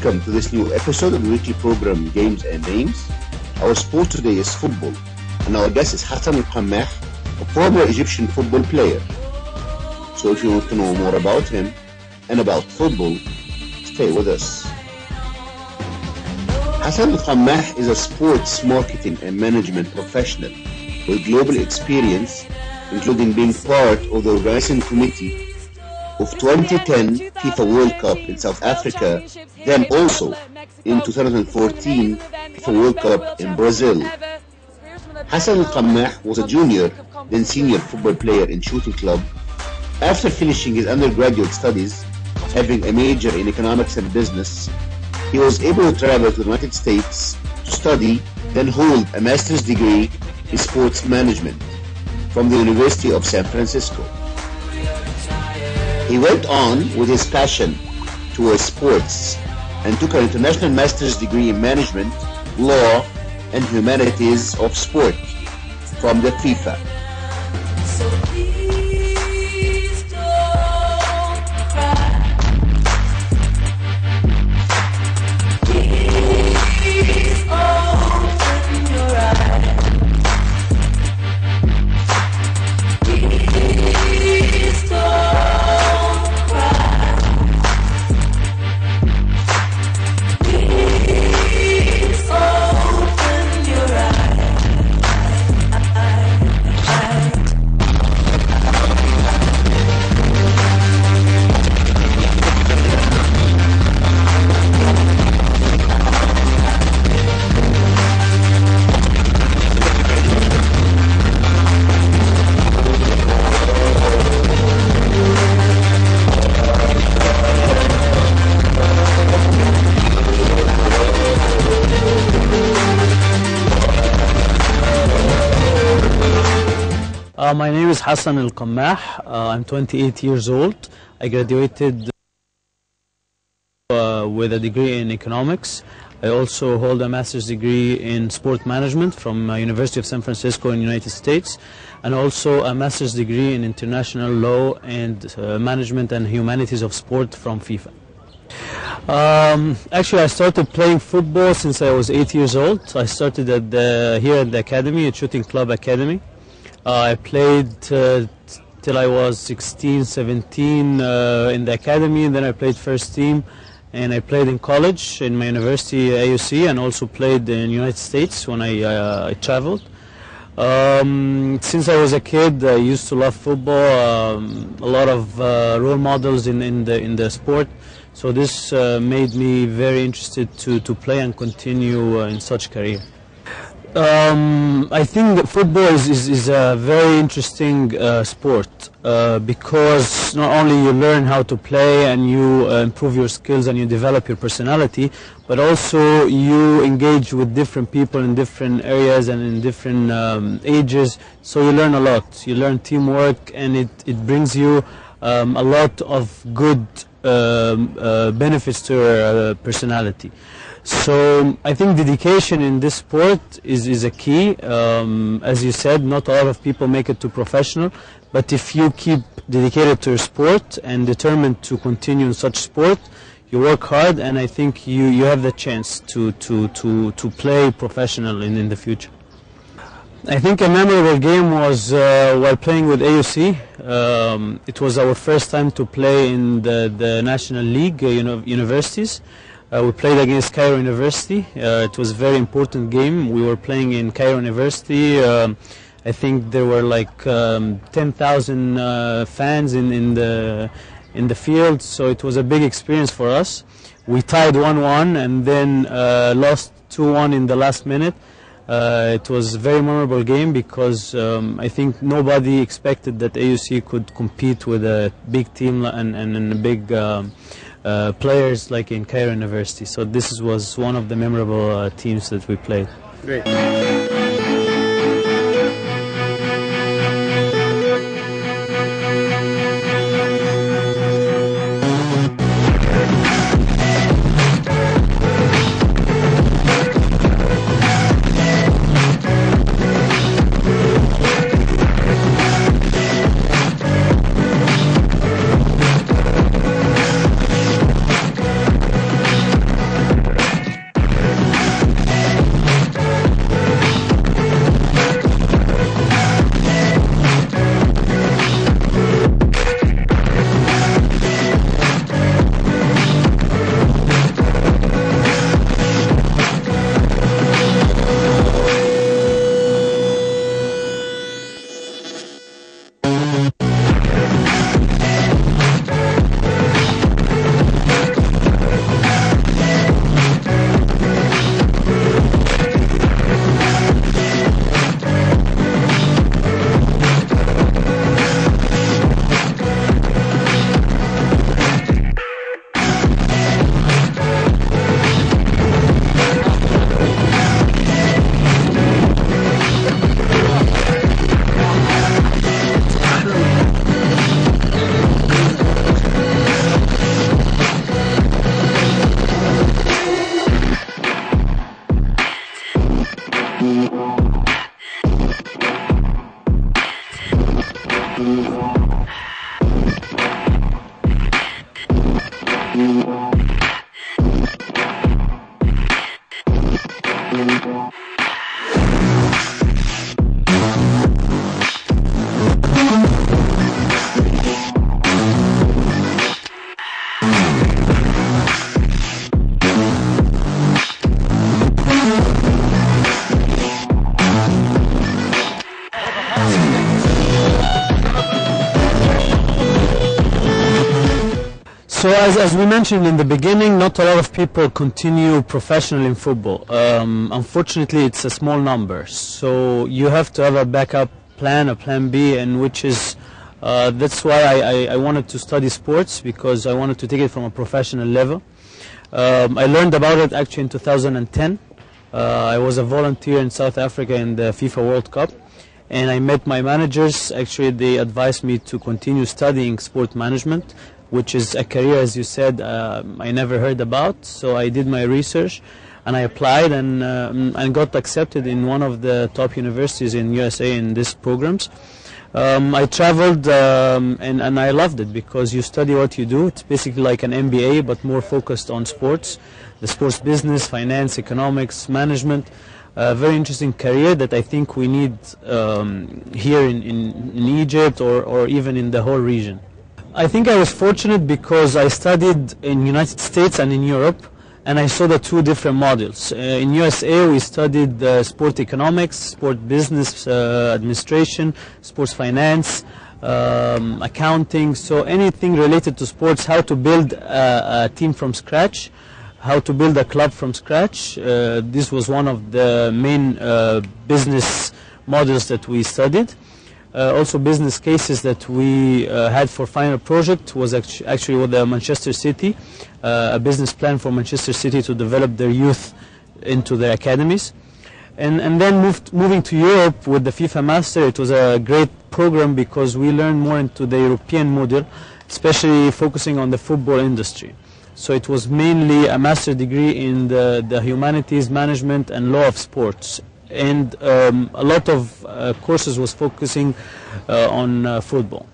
welcome to this new episode of the weekly program Games and Names. Our sport today is football, and our guest is Hassan Al-Qammah, a former Egyptian football player. So if you want to know more about him and about football, stay with us. Hassan Al-Qammah is a sports marketing and management professional with global experience, including being part of the organizing committee of 2010 FIFA World Cup in South Africa, then also in 2014 FIFA World Cup in Brazil. Hassan Al-Qammah was a junior, then senior football player in Shooting Club. After finishing his undergraduate studies, having a major in economics and business, he was able to travel to the United States to study, then hold a master's degree in sports management from the University of San Francisco. He went on with his passion towards sports and took an international master's degree in management, law, and humanities of sport from the FIFA. My name is Hassan Al-Qammah. I'm 28 years old. I graduated with a degree in economics. I also hold a master's degree in sport management from University of San Francisco in the United States, and also a master's degree in international law and management and humanities of sport from FIFA. Actually, I started playing football since I was 8 years old. I started here at the academy, at Shooting Club Academy. I played till I was 16, 17 in the academy, and then I played first team, and I played in college in my university, AUC, and also played in the United States when I traveled. Since I was a kid, I used to love football, a lot of role models in the sport, so this made me very interested to play and continue in such career. I think that football is a very interesting sport because not only you learn how to play and you improve your skills and you develop your personality, but also you engage with different people in different areas and in different ages, so you learn a lot. You learn teamwork, and it brings you a lot of good benefits to your personality. So I think dedication in this sport is a key. As you said, not a lot of people make it to professional, but if you keep dedicated to your sport and determined to continue in such sport, you work hard, and I think you have the chance to play professional in the future. I think a memorable game was while playing with AUC. It was our first time to play in the National League, universities. We played against Cairo University. It was a very important game. We were playing in Cairo University. I think there were like 10,000 fans in the field, so it was a big experience for us. We tied 1-1 and then lost 2-1 in the last minute. It was a very memorable game because I think nobody expected that AUC could compete with a big team and big players like in Cairo University. So this was one of the memorable teams that we played. Great. So as we mentioned in the beginning, not a lot of people continue professionally in football. Unfortunately, it's a small number. So you have to have a backup plan, a plan B, and which is that's why I wanted to study sports, because I wanted to take it from a professional level. I learned about it actually in 2010. I was a volunteer in South Africa in the FIFA World Cup, and I met my managers. Actually, they advised me to continue studying sport management, which is a career, as you said, I never heard about. So I did my research, and I applied and got accepted in one of the top universities in USA in these programs. I traveled and I loved it, because you study what you do. It's basically like an MBA, but more focused on sports, the sports business, finance, economics, management. A very interesting career that I think we need here in Egypt or even in the whole region. I think I was fortunate because I studied in United States and in Europe, and I saw the two different models. In USA we studied sport economics, sport business administration, sports finance, accounting, so anything related to sports, how to build a team from scratch, how to build a club from scratch. This was one of the main business models that we studied. Also business cases that we had for final project was actually with Manchester City, a business plan for Manchester City to develop their youth into their academies. And then moving to Europe with the FIFA Master, it was a great program because we learned more into the European model, especially focusing on the football industry. So it was mainly a master degree in the humanities, management and law of sports. And a lot of courses was focusing on football.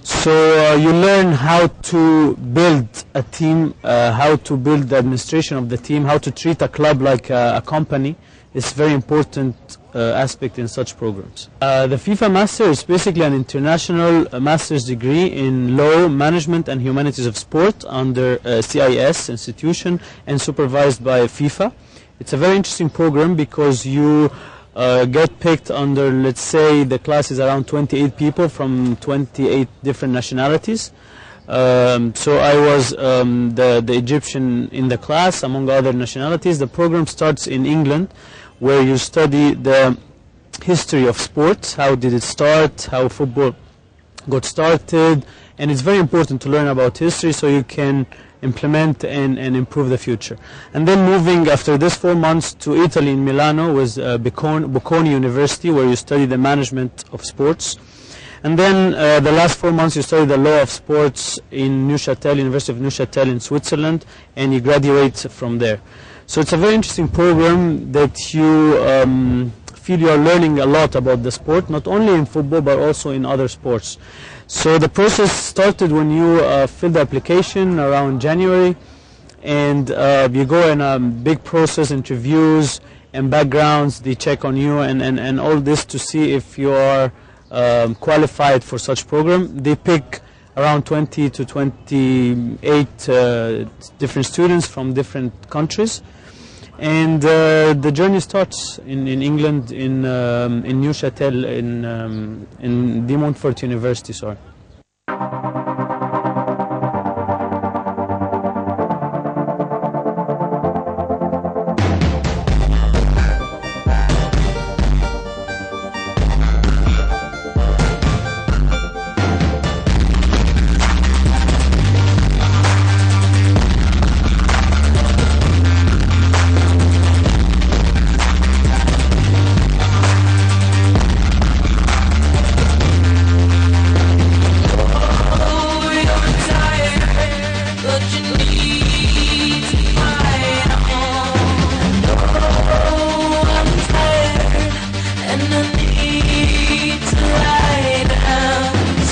So you learn how to build a team, how to build the administration of the team, how to treat a club like a company. It's very important aspect in such programs. The FIFA Master is basically an international master's degree in law, management and humanities of sport under CIS institution and supervised by FIFA. It's a very interesting program because you get picked under, let's say, the class is around 28 people from 28 different nationalities. So I was the Egyptian in the class among other nationalities. The program starts in England, where you study the history of sports, how did it start, how football got started, and it's very important to learn about history so you can implement and improve the future. And then moving after this 4 months to Italy in Milano was Bocconi University, where you study the management of sports. And then the last 4 months you study the law of sports in Neuchâtel, University of Neuchâtel in Switzerland, and you graduate from there. So it's a very interesting program that you feel you are learning a lot about the sport, not only in football but also in other sports. So the process started when you fill the application around January, and you go in a big process, interviews and backgrounds. They check on you and all this to see if you are qualified for such program. They pick around 20 to 28 different students from different countries. And the journey starts in England, in Neuchâtel, in De Montfort University. Sorry.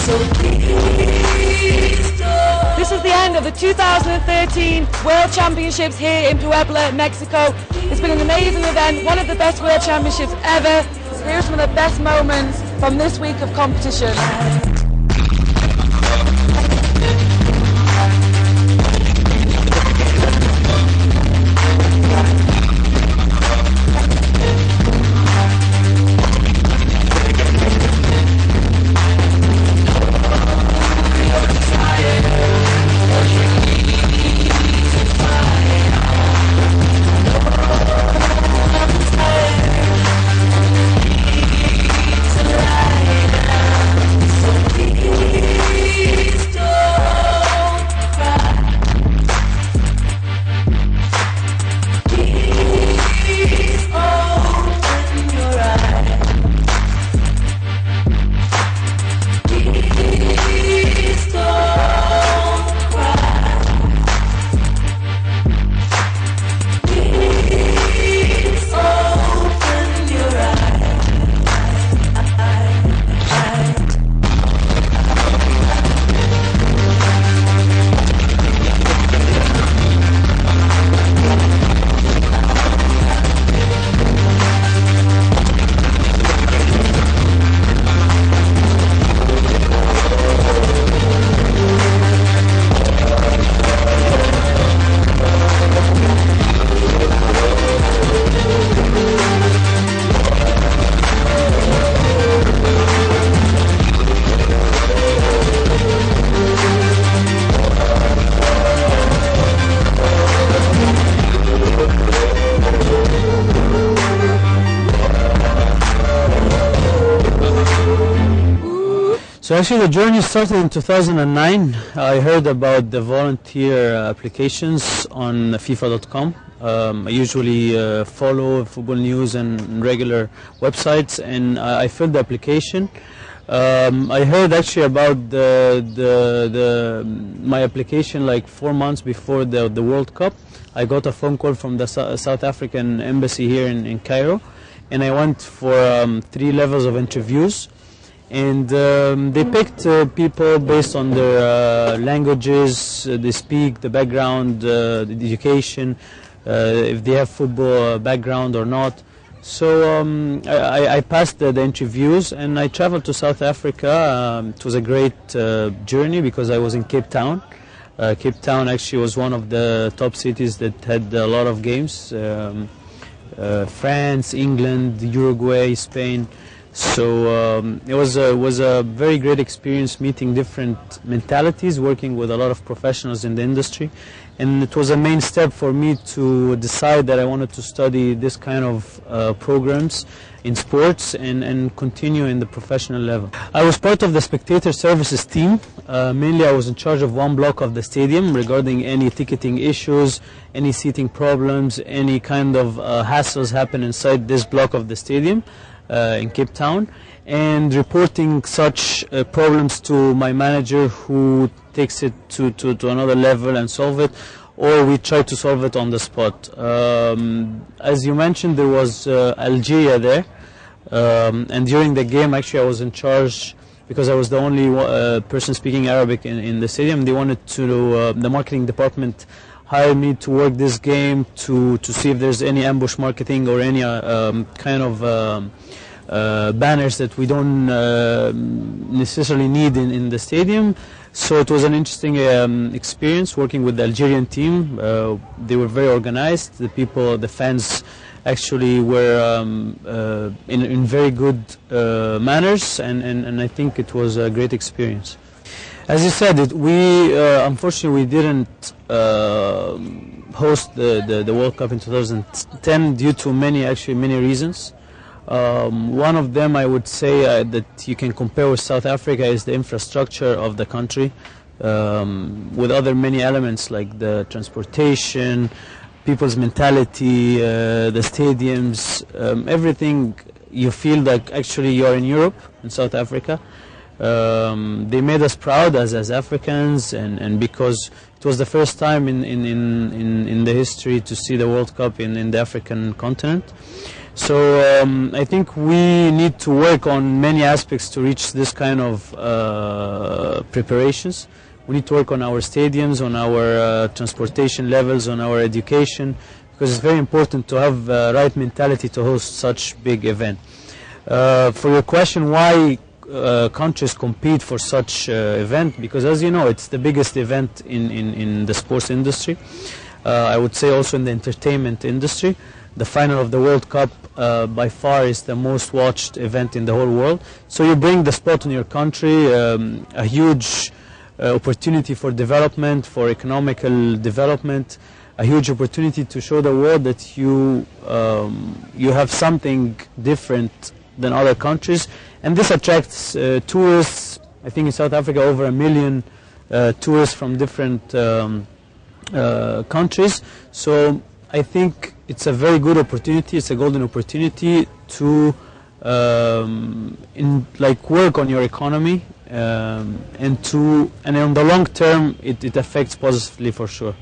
This is the end of the 2013 World Championships here in Puebla, Mexico. It's been an amazing event, one of the best World Championships ever. So here are some of the best moments from this week of competition. So actually the journey started in 2009. I heard about the volunteer applications on FIFA.com. I usually follow football news and regular websites, and I filled the application. I heard actually about my application like 4 months before the World Cup. I got a phone call from the South African embassy here in Cairo, and I went for 3 levels of interviews. And they picked people based on their languages they speak, the background, the education, if they have football background or not. So I passed the interviews, and I traveled to South Africa. It was a great journey because I was in Cape Town. Cape Town actually was one of the top cities that had a lot of games. France, England, Uruguay, Spain. So it was a very great experience meeting different mentalities, working with a lot of professionals in the industry, and it was a main step for me to decide that I wanted to study this kind of programs in sports and continue in the professional level. I was part of the spectator services team. Mainly I was in charge of one block of the stadium regarding any ticketing issues, any seating problems, any kind of hassles happen inside this block of the stadium. In Cape Town, and reporting such problems to my manager, who takes it to another level and solve it, or we try to solve it on the spot. As you mentioned, there was Algeria there, and during the game actually I was in charge because I was the only person speaking Arabic in the stadium. They wanted to, the marketing department hired me to work this game to see if there's any ambush marketing or any kind of banners that we don't necessarily need in the stadium. So it was an interesting experience working with the Algerian team. They were very organized. The people, the fans actually were in very good manners, and I think it was a great experience. As you said, unfortunately we didn't host the World Cup in 2010 due to many reasons. One of them, I would say, that you can compare with South Africa is the infrastructure of the country, with other many elements like the transportation, people's mentality, the stadiums, everything. You feel like actually you are in Europe, in South Africa. They made us proud as Africans, and because it was the first time in the history to see the World Cup in the African continent. So I think we need to work on many aspects to reach this kind of preparations. We need to work on our stadiums, on our transportation levels, on our education, because it's very important to have the right mentality to host such big event. For your question, why countries compete for such event, because as you know, it's the biggest event in the sports industry. I would say also in the entertainment industry. The final of the World Cup by far is the most watched event in the whole world. So you bring the sport in your country, a huge opportunity for development, for economical development, a huge opportunity to show the world that you have something different than other countries, and this attracts tourists. I think in South Africa over 1 million tourists from different countries. So I think it's a very good opportunity. It's a golden opportunity to work on your economy, and on the long term it affects positively for sure.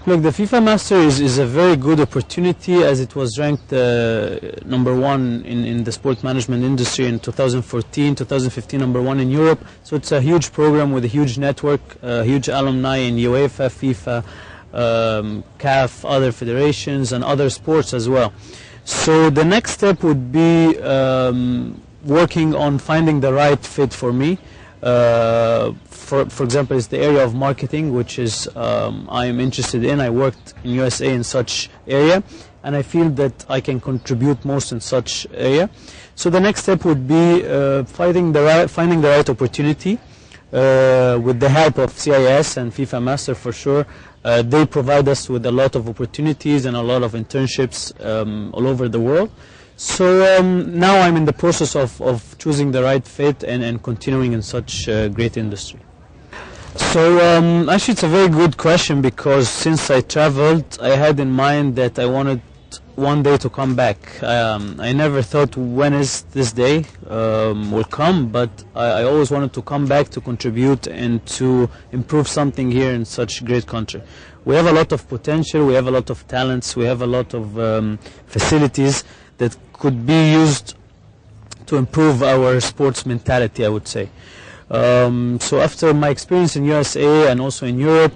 Look, the FIFA Master is a very good opportunity, as it was ranked #1 in the sport management industry in 2014, 2015 #1 in Europe. So it's a huge program with a huge network, huge alumni in UEFA, FIFA, CAF, other federations and other sports as well. So the next step would be working on finding the right fit for me. For example, it's the area of marketing, which is I am interested in. I worked in USA in such area, and I feel that I can contribute most in such area. So the next step would be finding the right opportunity with the help of CIS and FIFA Master for sure. They provide us with a lot of opportunities and a lot of internships all over the world. So now I'm in the process of choosing the right fit and continuing in such a great industry. So actually it's a very good question, because since I traveled, I had in mind that I wanted one day to come back. I never thought when is this day will come, but I always wanted to come back to contribute and to improve something here in such a great country. We have a lot of potential, we have a lot of talents, we have a lot of facilities that could be used to improve our sports mentality, I would say. So after my experience in USA and also in Europe,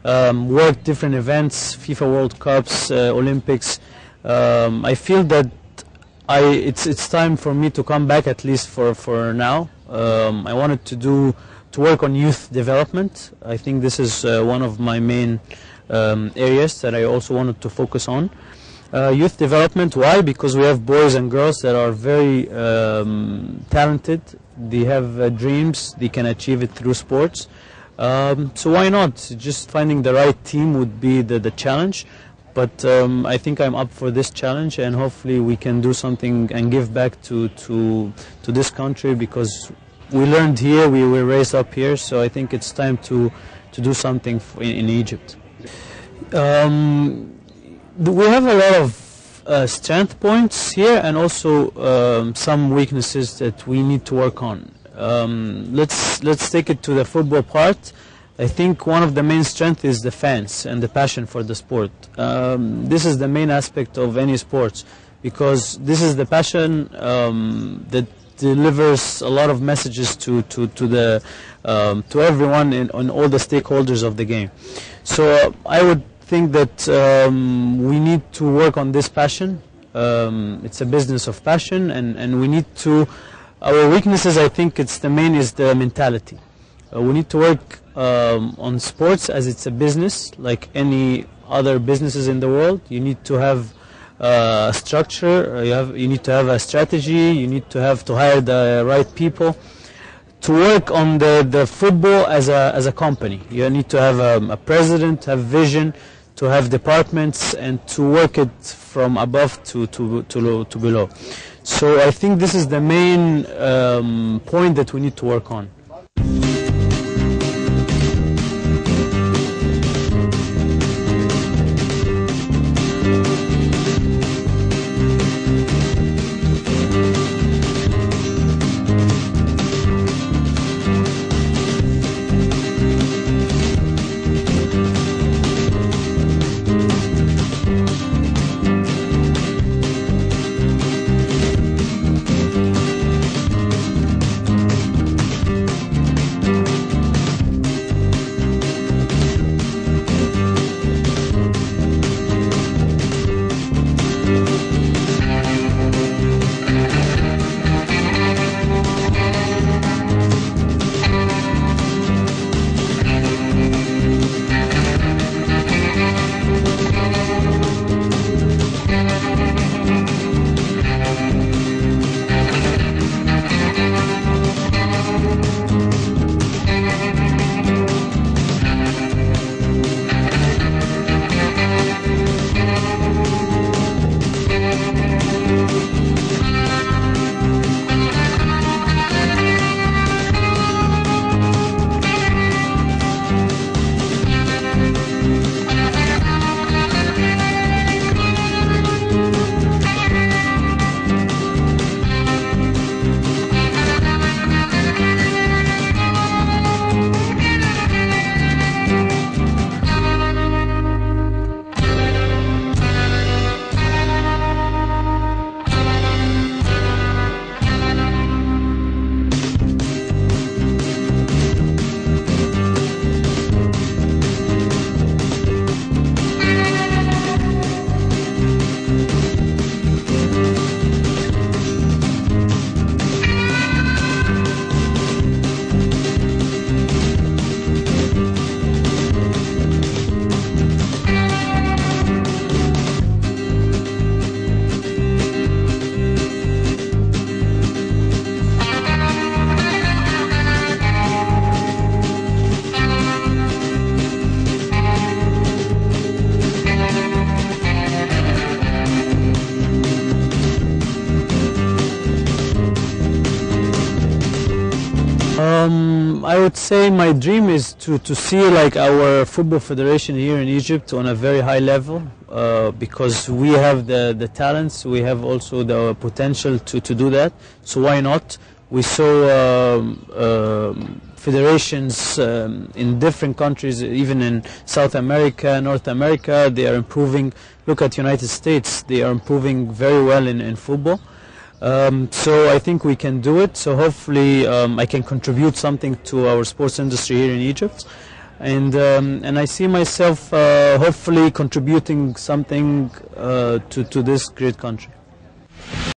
worked different events, FIFA World Cups, Olympics, I feel that it's time for me to come back, at least for now. I wanted to work on youth development. I think this is one of my main areas that I also wanted to focus on. Youth development, why? Because we have boys and girls that are very talented. They have dreams, they can achieve it through sports. So why not? Just finding the right team would be the challenge. But I think I'm up for this challenge, and hopefully we can do something and give back to this country, because we learned here, we were raised up here, so I think it's time to do something in Egypt. We have a lot of strength points here, and also some weaknesses that we need to work on. Let's take it to the football part. I think one of the main strengths is the fans and the passion for the sport. This is the main aspect of any sports, because this is the passion that delivers a lot of messages to everyone and all the stakeholders of the game. So I would think that we need to work on this passion. It's a business of passion, and we need to. Our weaknesses, I think, it's the main is the mentality. We need to work on sports as it's a business, like any other businesses in the world. You need to have a structure. You need to have a strategy. You need to hire the right people to work on the football as a company. You need to have a president, have vision, to have departments, and to work it from above to below. So I think this is the main point that we need to work on. I would say my dream is to see like our football federation here in Egypt on a very high level, because we have the talents, we have also the potential to do that. So why not? We saw federations in different countries, even in South America, North America, they are improving. Look at United States, they are improving very well in football. So I think we can do it. So hopefully I can contribute something to our sports industry here in Egypt, and I see myself hopefully contributing something to this great country.